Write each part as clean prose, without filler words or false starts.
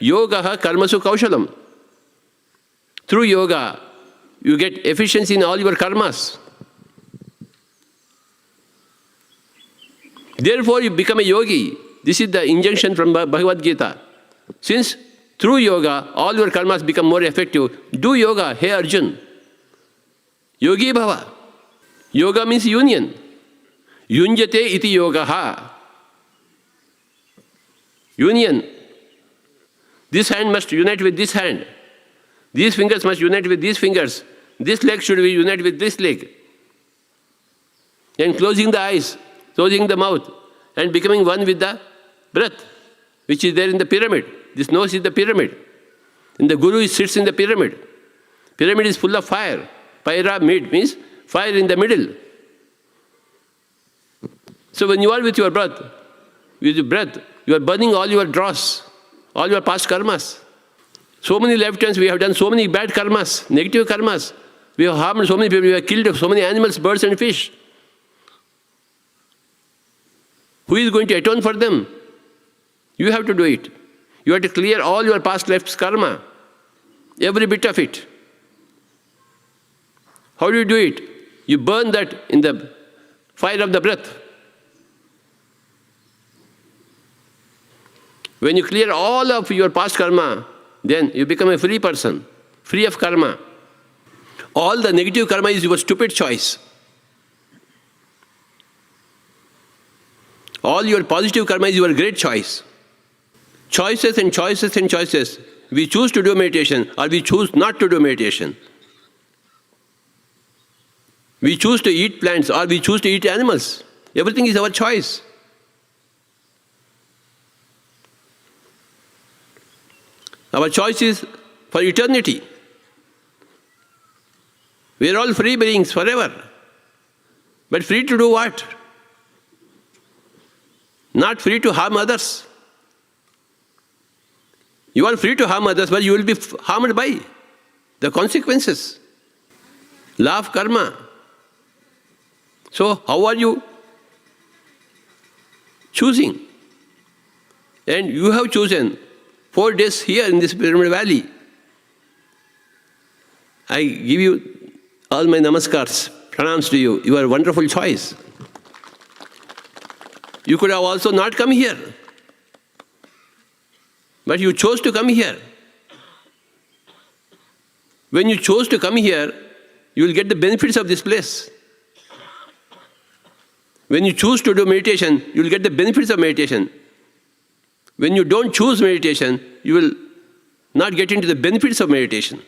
yoga karmasu kaushalam. Through yoga, you get efficiency in all your karmas. Therefore, you become a yogi. This is the injunction from Bhagavad Gita. Since through yoga, all your karmas become more effective, do yoga, hey Arjun. Yogi bhava. Yoga means union. Yunjate iti yogaha. Union. This hand must unite with this hand. These fingers must unite with these fingers. This leg should be united with this leg. And closing the eyes, closing the mouth, and becoming one with the breath, which is there in the pyramid. This nose is the pyramid. And the Guru sits in the pyramid. Pyramid is full of fire. Pyramid means fire in the middle. So when you are with your breath, you are burning all your dross, all your past karmas. So many lifetimes we have done so many bad karmas, negative karmas. We have harmed so many people, we have killed so many animals, birds and fish. Who is going to atone for them? You have to do it. You have to clear all your past life's karma, every bit of it. How do you do it? You burn that in the fire of the breath. When you clear all of your past karma, then you become a free person, free of karma. All the negative karma is your stupid choice. All your positive karma is your great choice. Choices and choices and choices. We choose to do meditation or we choose not to do meditation. We choose to eat plants or we choose to eat animals. Everything is our choice. Our choice is for eternity. We are all free beings forever. But free to do what? Not free to harm others. You are free to harm others, but you will be harmed by the consequences. Law of karma. So how are you choosing? And you have chosen 4 days here in this Pyramid Valley. I give you all my namaskars, pranams to you. You are a wonderful choice. You could have also not come here. But you chose to come here. When you chose to come here, you will get the benefits of this place. When you choose to do meditation, you will get the benefits of meditation. When you don't choose meditation, you will not get into the benefits of meditation.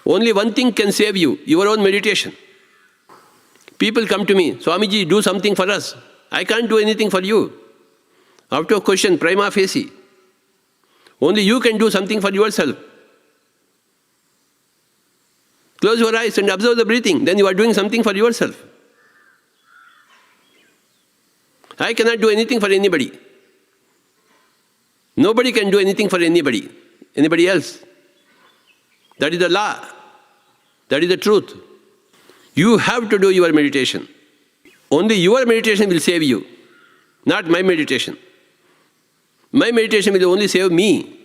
Only one thing can save you, your own meditation. People come to me, Swamiji, do something for us. I can't do anything for you. After a question, prima facie. Only you can do something for yourself. Close your eyes and observe the breathing, then you are doing something for yourself. I cannot do anything for anybody. Nobody can do anything for anybody else. That is the law. That is the truth. You have to do your meditation. Only your meditation will save you, not my meditation. My meditation will only save me.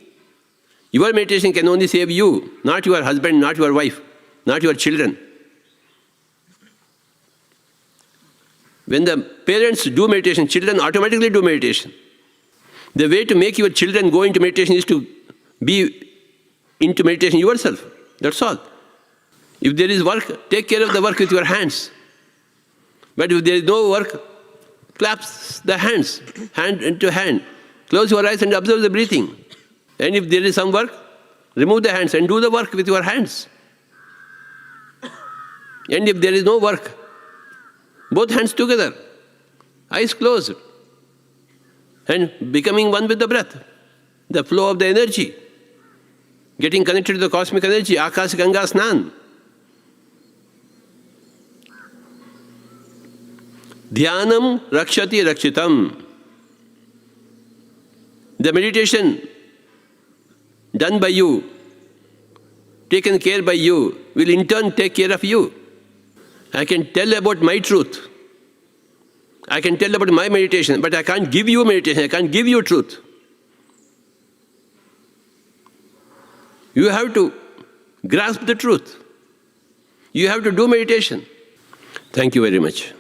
Your meditation can only save you, not your husband, not your wife, not your children. When the parents do meditation, children automatically do meditation. The way to make your children go into meditation is to be into meditation yourself. That's all. If there is work, take care of the work with your hands. But if there is no work, clasp the hands, hand into hand. Close your eyes and observe the breathing. And if there is some work, remove the hands and do the work with your hands. And if there is no work, both hands together, eyes closed, and becoming one with the breath, the flow of the energy, getting connected to the cosmic energy, Akash Ganga Snan. Dhyanam rakshati rakshitam. The meditation done by you, taken care by you, will in turn take care of you. I can tell about my truth. I can tell about my meditation, but I can't give you meditation. I can't give you truth. You have to grasp the truth. You have to do meditation. Thank you very much.